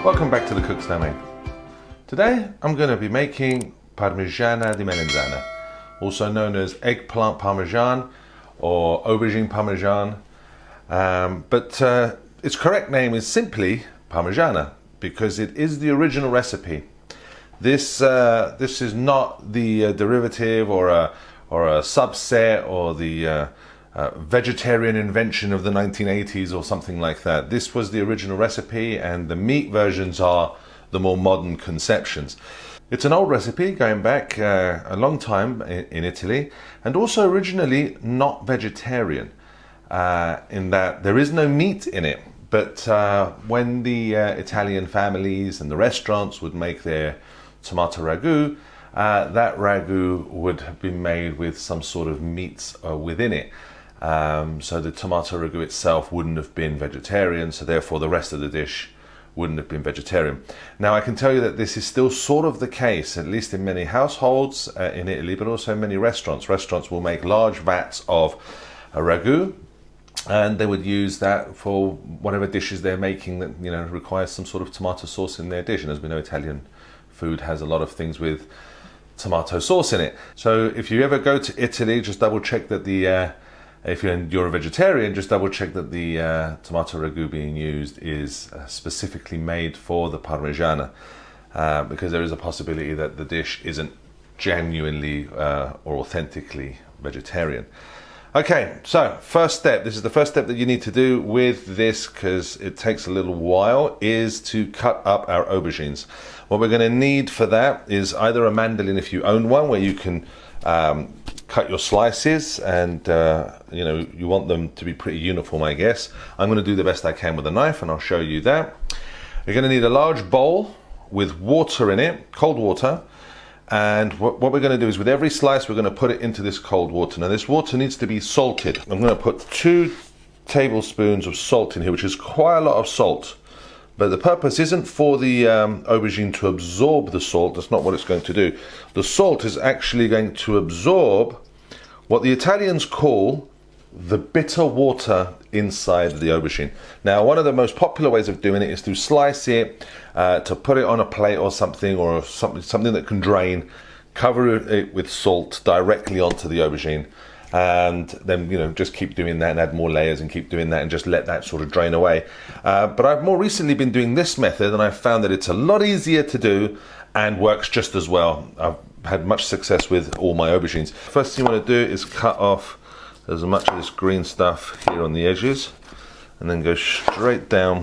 Welcome back to the Cook's Domain. Today I'm going to be making Parmigiana di Melanzana, also known as eggplant parmesan or aubergine parmesan, but its correct name is simply Parmigiana because it is the original recipe. This is not the derivative or a subset or the vegetarian invention of the 1980s or something like that. This was the original recipe, and the meat versions are the more modern conceptions. It's an old recipe going back a long time in Italy, and also originally not vegetarian, in that there is no meat in it. But when the Italian families and the restaurants would make their tomato ragu, that ragu would have been made with some sort of meats within it. So the tomato ragu itself wouldn't have been vegetarian, so therefore the rest of the dish wouldn't have been vegetarian. Now I can tell you that this is still sort of the case, at least in many households in Italy, but also in many restaurants. Restaurants will make large vats of a ragu, and they would use that for whatever dishes they're making that requires some sort of tomato sauce in their dish. And as we know, Italian food has a lot of things with tomato sauce in it. So if you ever go to Italy, just double check that if you're a vegetarian, just double check that the tomato ragu being used is specifically made for the Parmigiana, because there is a possibility that the dish isn't genuinely or authentically vegetarian. Okay, so first step, this is the first step that you need to do with this because it takes a little while, is to cut up our aubergines. What we're going to need for that is either a mandolin if you own one, where you can cut your slices, and you want them to be pretty uniform, I guess. I'm going to do the best I can with a knife, and I'll show you that. You're going to need a large bowl with water in it, cold water, and what we're going to do is with every slice we're going to put it into this cold water. Now this water needs to be salted. I'm going to put 2 tablespoons of salt in here, which is quite a lot of salt. But the purpose isn't for the aubergine to absorb the salt. That's not what it's going to do. The salt is actually going to absorb what the Italians call the bitter water inside the aubergine. Now, one of the most popular ways of doing it is to slice it, to put it on a plate or something that can drain, cover it with salt directly onto the aubergine, and then just keep doing that and add more layers and keep doing that and just let that sort of drain away. But I've more recently been doing this method, and I've found that it's a lot easier to do and works just as well. I've had much success with all my aubergines. First thing you want to do is cut off as much of this green stuff here on the edges, and then go straight down.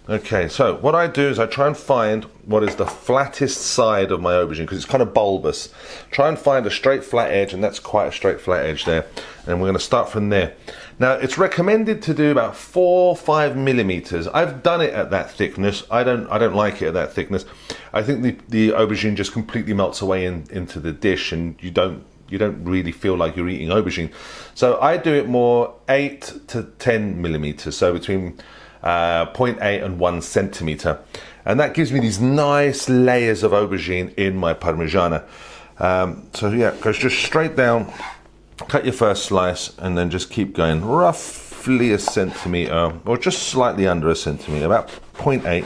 Okay, so what I do is I try and find what is the flattest side of my aubergine, because it's kind of bulbous. Try and find a straight flat edge, and that's quite a straight flat edge there. And we're going to start from there. Now, it's recommended to do about 4 or 5 millimeters. I've done it at that thickness. I don't like it at that thickness. I think the aubergine just completely melts away into the dish, and you don't really feel like you're eating aubergine. So I do it more 8 to 10 millimeters, so between 0.8 and 1 centimeter, and that gives me these nice layers of aubergine in my Parmigiana. So yeah, goes just straight down, cut your first slice, and then just keep going roughly a centimeter, or just slightly under a centimeter, about 0.8.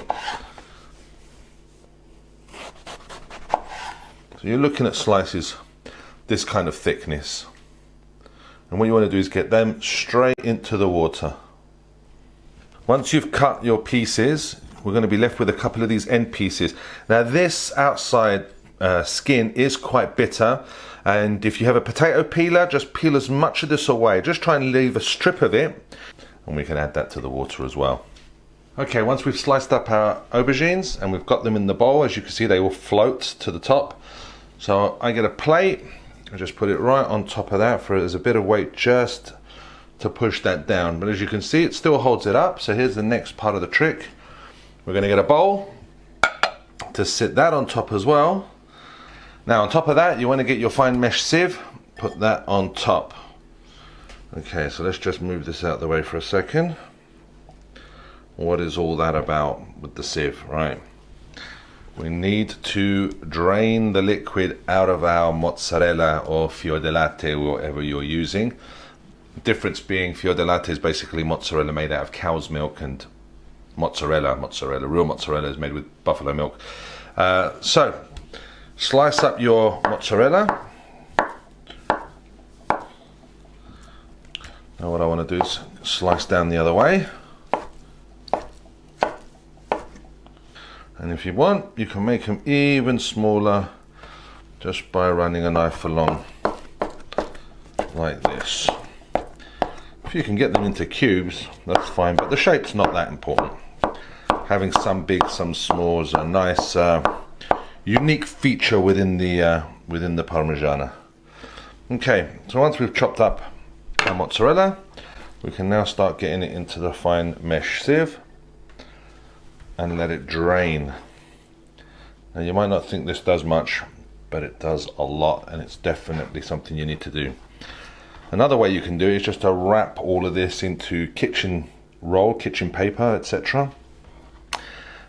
So you're looking at slices this kind of thickness, and what you want to do is get them straight into the water. Once you've cut your pieces, we're going to be left with a couple of these end pieces. Now this outside skin is quite bitter, and if you have a potato peeler, just peel as much of this away. Just try and leave a strip of it, and we can add that to the water as well. Okay, once we've sliced up our aubergines and we've got them in the bowl, as you can see they will float to the top. So I get a plate, I just put it right on top of that for there's a bit of weight just to push that down. But as you can see, it still holds it up. So here's the next part of the trick. We're going to get a bowl to sit that on top as well. Now on top of that, you want to get your fine mesh sieve, put that on top. Okay, so let's just move this out of the way for a second. What is all that about with the sieve, right? We need to drain the liquid out of our mozzarella or fior di latte, whatever you're using. The difference being fior di latte is basically mozzarella made out of cow's milk, and mozzarella. Real mozzarella is made with buffalo milk. So slice up your mozzarella. Now what I want to do is slice down the other way. And if you want, you can make them even smaller just by running a knife along like this. If you can get them into cubes, that's fine, but the shape's not that important. Having some big, some small is a nice unique feature within the Parmigiana. Okay, so once we've chopped up our mozzarella, we can now start getting it into the fine mesh sieve and let it drain. Now you might not think this does much, but it does a lot, and it's definitely something you need to do. Another way you can do it is just to wrap all of this into kitchen roll, kitchen paper, etc.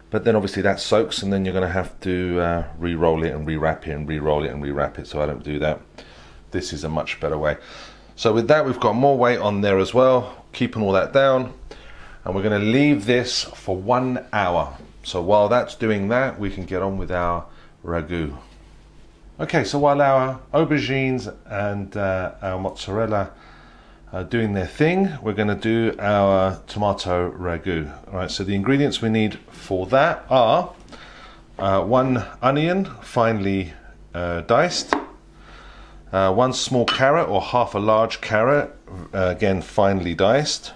But then obviously that soaks, and then you're going to have to re-roll it and re-wrap it and re-roll it and re-wrap it, so I don't do that. This is a much better way. So with that, we've got more weight on there as well, keeping all that down. And we're going to leave this for 1 hour. So while that's doing that, we can get on with our ragu. Okay, so while our aubergines and our mozzarella are doing their thing, we're going to do our tomato ragu. All right, so the ingredients we need for that are 1 onion, finely diced, 1 small carrot or half a large carrot, again finely diced.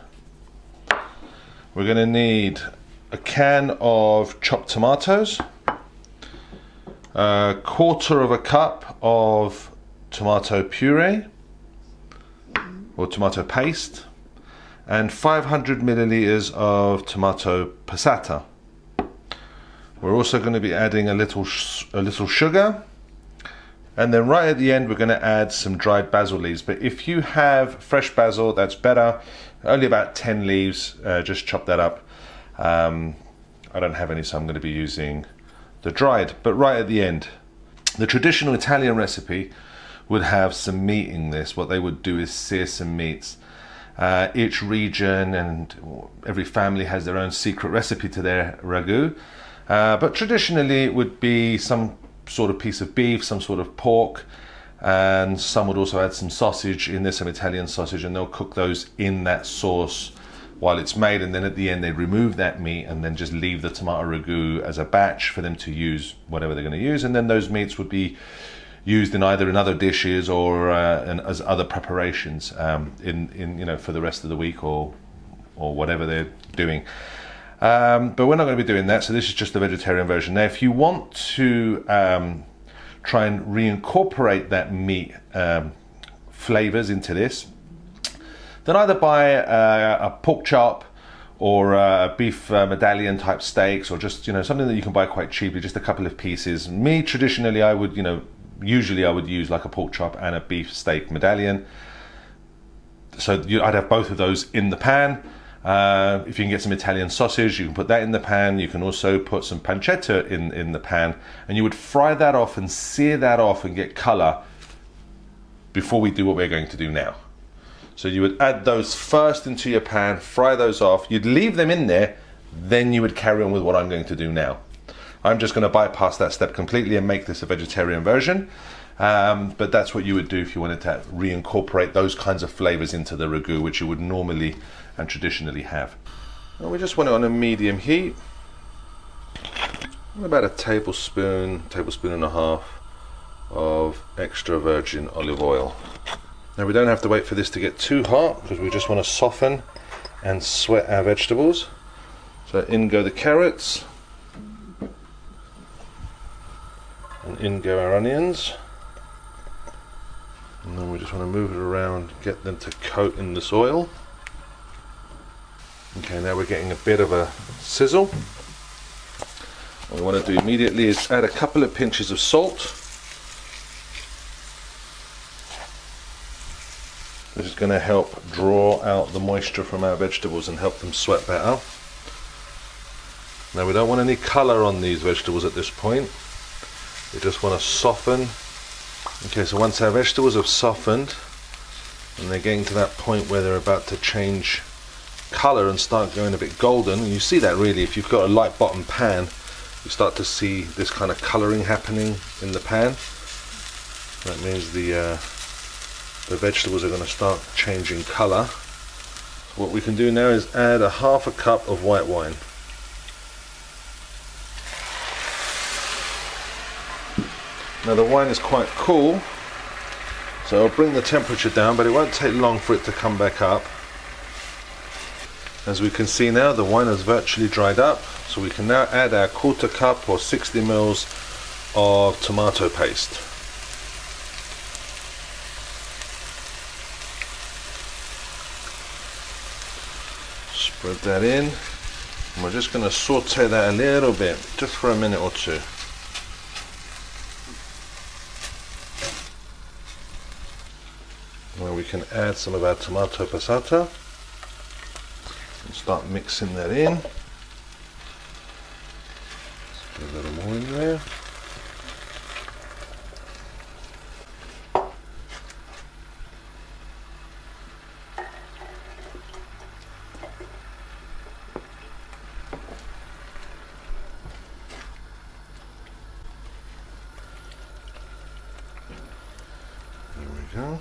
We're going to need a can of chopped tomatoes, 1/4 cup of tomato puree or tomato paste, and 500 milliliters of tomato passata. We're also going to be adding a little sugar, and then right at the end we're going to add some dried basil leaves. But if you have fresh basil, that's better. Only about 10 leaves, just chop that up. I don't have any, so I'm going to be using the dried. But right at the end, the traditional Italian recipe would have some meat in this. What they would do is sear some meats. Each region and every family has their own secret recipe to their ragu. But traditionally it would be some sort of piece of beef, some sort of pork, and some would also add some sausage in there, some Italian sausage, and they'll cook those in that sauce while it's made, and then at the end they remove that meat and then just leave the tomato ragu as a batch for them to use whatever they're going to use, and then those meats would be used in either in other dishes or as other preparations for the rest of the week or whatever they're doing. But we're not going to be doing that, so this is just the vegetarian version. Now if you want to try and reincorporate that meat flavors into this, then either buy a pork chop or a beef medallion type steaks, or just something that you can buy quite cheaply, just a couple of pieces. Me traditionally I would usually I would use like a pork chop and a beef steak medallion. So I'd have both of those in the pan. If you can get some Italian sausage, you can put that in the pan. You can also put some pancetta in the pan, and you would fry that off and sear that off and get color before we do what we're going to do now. So you would add those first into your pan, fry those off, you'd leave them in there, then you would carry on with what I'm going to do now. I'm just going to bypass that step completely and make this a vegetarian version. But that's what you would do if you wanted to reincorporate those kinds of flavors into the ragu, which you would normally and traditionally have. And we just want it on a medium heat. About a tablespoon and a half of extra virgin olive oil. Now we don't have to wait for this to get too hot, because we just want to soften and sweat our vegetables. So in go the carrots, and in go our onions. And then we just want to move it around, get them to coat in this oil. Okay, now we're getting a bit of a sizzle. What we want to do immediately is add a couple of pinches of salt. This is going to help draw out the moisture from our vegetables and help them sweat better. Now we don't want any colour on these vegetables at this point. We just want to soften. Okay, so once our vegetables have softened and they're getting to that point where they're about to change colour and start going a bit golden. And you see that really if you've got a light bottom pan, you start to see this kind of colouring happening in the pan. That means the vegetables are going to start changing colour. What we can do now is add a half a cup of white wine. Now the wine is quite cool, so I'll bring the temperature down, but it won't take long for it to come back up. As we can see now, the wine has virtually dried up, so we can now add our 1/4 cup or 60 ml of tomato paste. Spread that in, and we're just going to saute that a little bit, just for a minute or two. Now we can add some of our tomato passata and start mixing that in. Let's put a little more in there. There we go.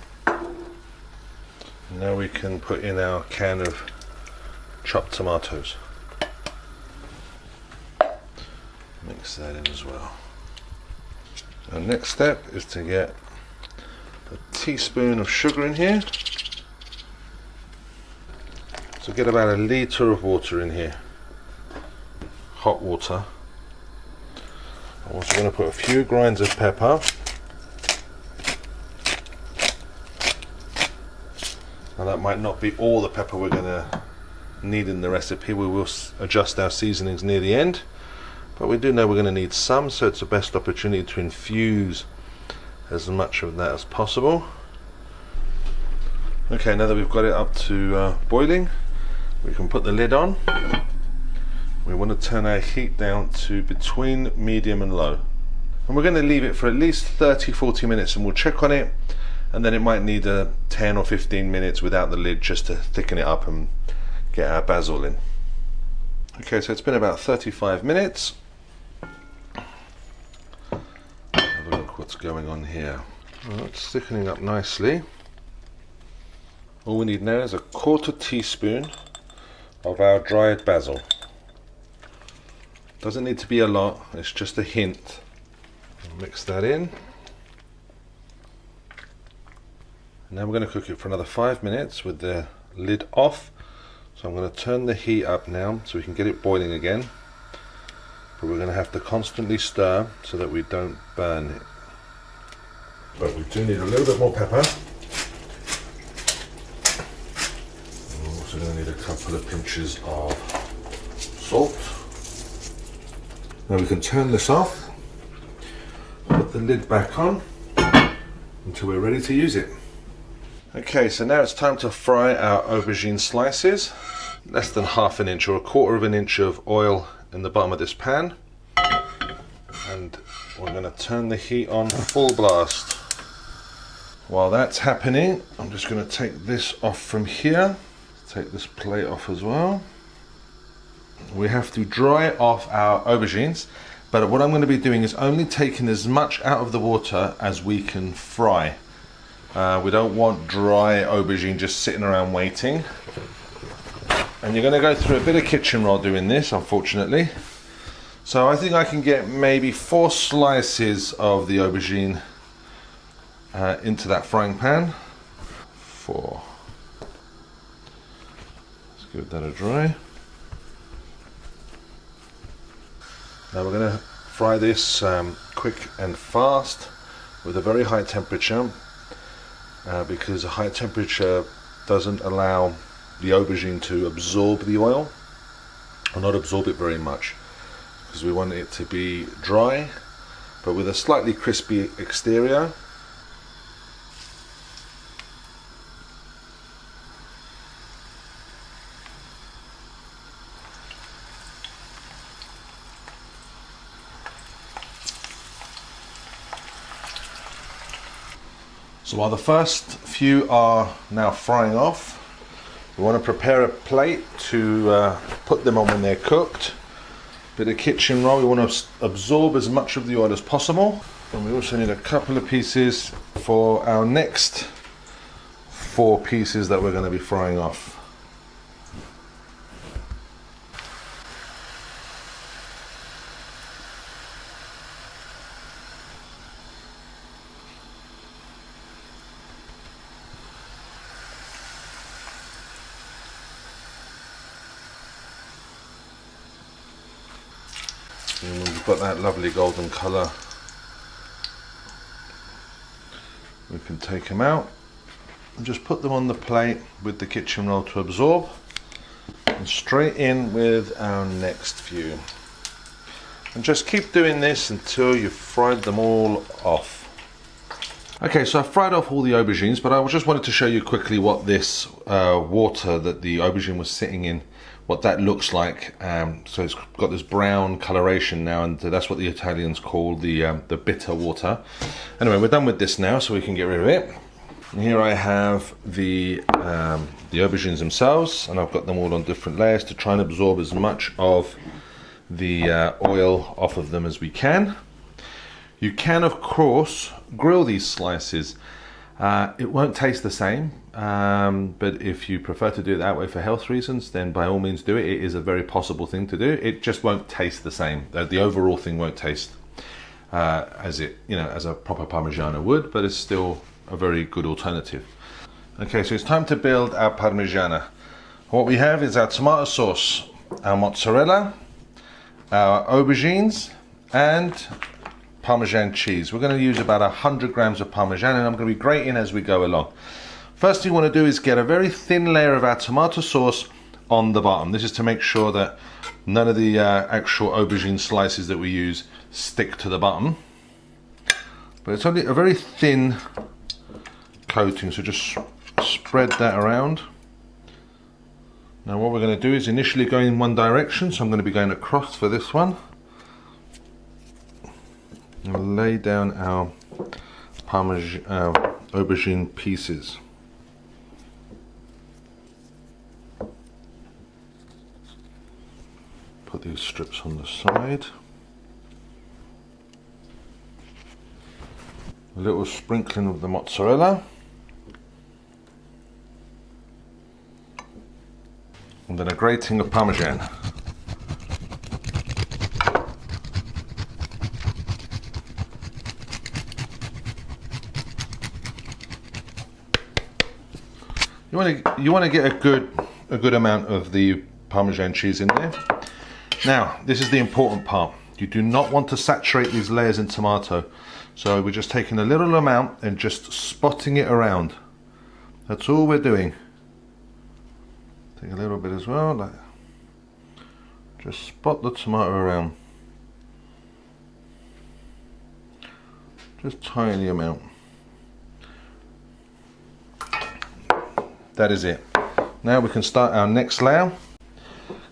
Now we can put in our can of chopped tomatoes. Mix that in as well. Our next step is to get a teaspoon of sugar in here. So get about a litre of water in here. Hot water. I'm also going to put a few grinds of pepper. Now that might not be all the pepper we're going to need in the recipe. We will adjust our seasonings near the end, but we do know we're going to need some, so it's the best opportunity to infuse as much of that as possible. Okay, now that we've got it up to boiling, we can put the lid on. We want to turn our heat down to between medium and low, and we're going to leave it for at least 30-40 minutes, and we'll check on it. And then it might need 10 or 15 minutes without the lid just to thicken it up and get our basil in. Okay, so it's been about 35 minutes. Have a look what's going on here. Well, it's thickening up nicely. All we need now is a 1/4 teaspoon of our dried basil. Doesn't need to be a lot, it's just a hint. Mix that in. Now we're going to cook it for another 5 minutes with the lid off. So I'm going to turn the heat up now so we can get it boiling again. But we're going to have to constantly stir so that we don't burn it. But we do need a little bit more pepper. We're also going to need a couple of pinches of salt. Now we can turn this off, put the lid back on until we're ready to use it. Okay, so now it's time to fry our aubergine slices. Less than 1/2 inch or 1/4 of an inch of oil in the bottom of this pan. And we're going to turn the heat on full blast. While that's happening, I'm just going to take this off from here. Take this plate off as well. We have to dry off our aubergines, but what I'm going to be doing is only taking as much out of the water as we can fry. We don't want dry aubergine just sitting around waiting. And you're going to go through a bit of kitchen roll doing this, unfortunately. So I think I can get maybe 4 slices of the aubergine into that frying pan. 4. Let's give that a dry. Now we're going to fry this quick and fast with a very high temperature. Because a high temperature doesn't allow the aubergine to absorb the oil, or not absorb it very much, because we want it to be dry but with a slightly crispy exterior. So while the first few are now frying off, We want to prepare a plate to put them on when they're cooked. Bit of kitchen roll, we want to absorb as much of the oil as possible. And we also need a couple of pieces for our next 4 pieces that we're going to be frying off. And we've got that lovely golden colour. We can take them out and just put them on the plate with the kitchen roll to absorb, and straight in with our next few. And just keep doing this until you've fried them all off. Okay, so I've fried off all the aubergines, but I just wanted to show you quickly what this water that the aubergine was sitting in, what that looks like. So it's got this brown coloration now, and that's what the Italians call the bitter water. Anyway, we're done with this now, so we can get rid of it. And here I have the aubergines themselves, and I've got them all on different layers to try and absorb as much of the oil off of them as we can. You can, of course, grill these slices. It won't taste the same, but if you prefer to do it that way for health reasons, then by all means do it. It is a very possible thing to do. It just won't taste the same. The overall thing won't taste as a proper Parmigiana would, but it's still a very good alternative. Okay, so it's time to build our Parmigiana. What we have is our tomato sauce, our mozzarella, our aubergines, and Parmesan cheese. We're going to use about 100 grams of Parmesan, and I'm going to be grating as we go along. First thing you want to do is get a very thin layer of our tomato sauce on the bottom. This is to make sure that none of the actual aubergine slices that we use stick to the bottom. But it's only a very thin coating, so just spread that around. Now what we're going to do is initially go in one direction, so I'm going to be going across for this one. And lay down our aubergine pieces. Put these strips on the side. A little sprinkling of the mozzarella. And then a grating of Parmesan. You want to get a good amount of the Parmesan cheese in there. Now, this is the important part. You do not want to saturate these layers in tomato. So we're just taking a little amount and just spotting it around. That's all we're doing. Take a little bit as well, like just spot the tomato around. Just tiny amount. That is it. Now we can start our next layer,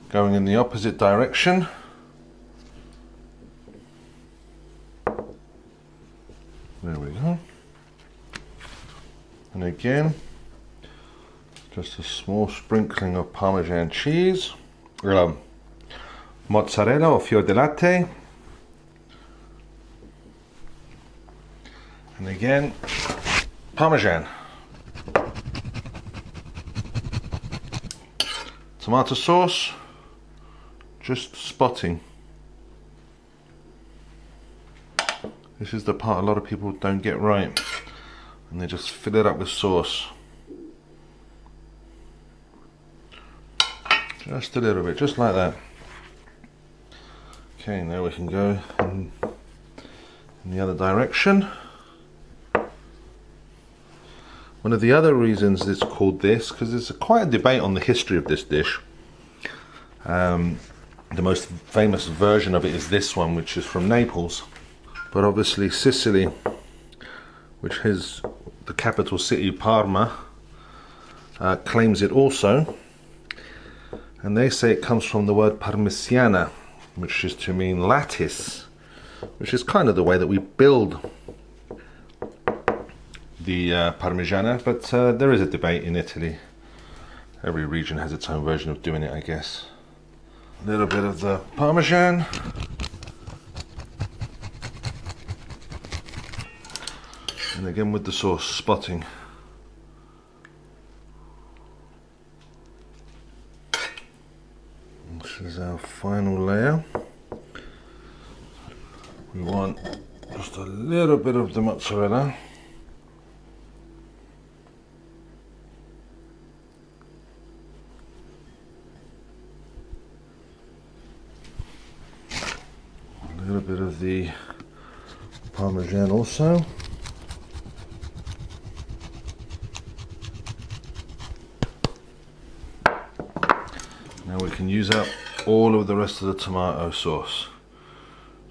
going in the opposite direction. There we go. And again, just a small sprinkling of Parmesan cheese, mozzarella or fior di latte, and again, Parmesan. Tomato sauce, just spotting. This is the part a lot of people don't get right, and they just fill it up with sauce. Just a little bit, just like that. Okay, now we can go in the other direction. One of the other reasons it's called this, because there's quite a debate on the history of this dish. The most famous version of it is this one, which is from Naples. But obviously Sicily, which is the capital city, Parma, claims it also. And they say it comes from the word Parmigiana, which is to mean lattice, which is kind of the way that we build the Parmigiana, but there is a debate in Italy Every region has its own version of doing it, I guess. A little bit of the Parmesan. And again with the sauce, spotting. This is our final layer. We want just a little bit of the mozzarella. A little bit of the Parmesan also. Now we can use up all of the rest of the tomato sauce.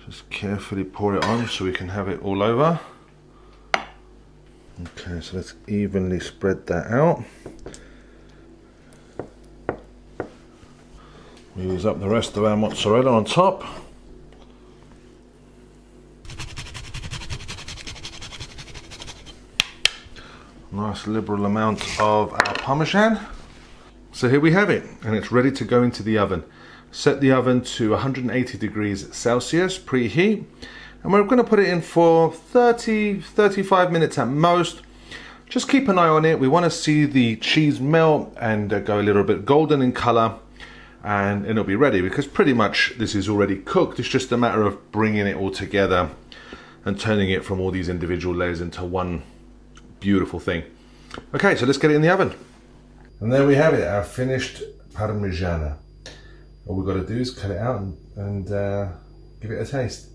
Just carefully pour it on so we can have it all over. Okay, so let's evenly spread that out. We use up the rest of our mozzarella on top. Nice liberal amount of our Parmesan. So here we have it, and it's ready to go into the oven. Set the oven to 180 degrees Celsius, preheat, and we're going to put it in for 30-35 minutes at most. Just keep an eye on it. We want to see the cheese melt and go a little bit golden in color, and it'll be ready, because pretty much this is already cooked. It's just a matter of bringing it all together and turning it from all these individual layers into one beautiful thing. Okay, so let's get it in the oven. And there we have it, our finished Parmigiana. All we've got to do is cut it out and give it a taste.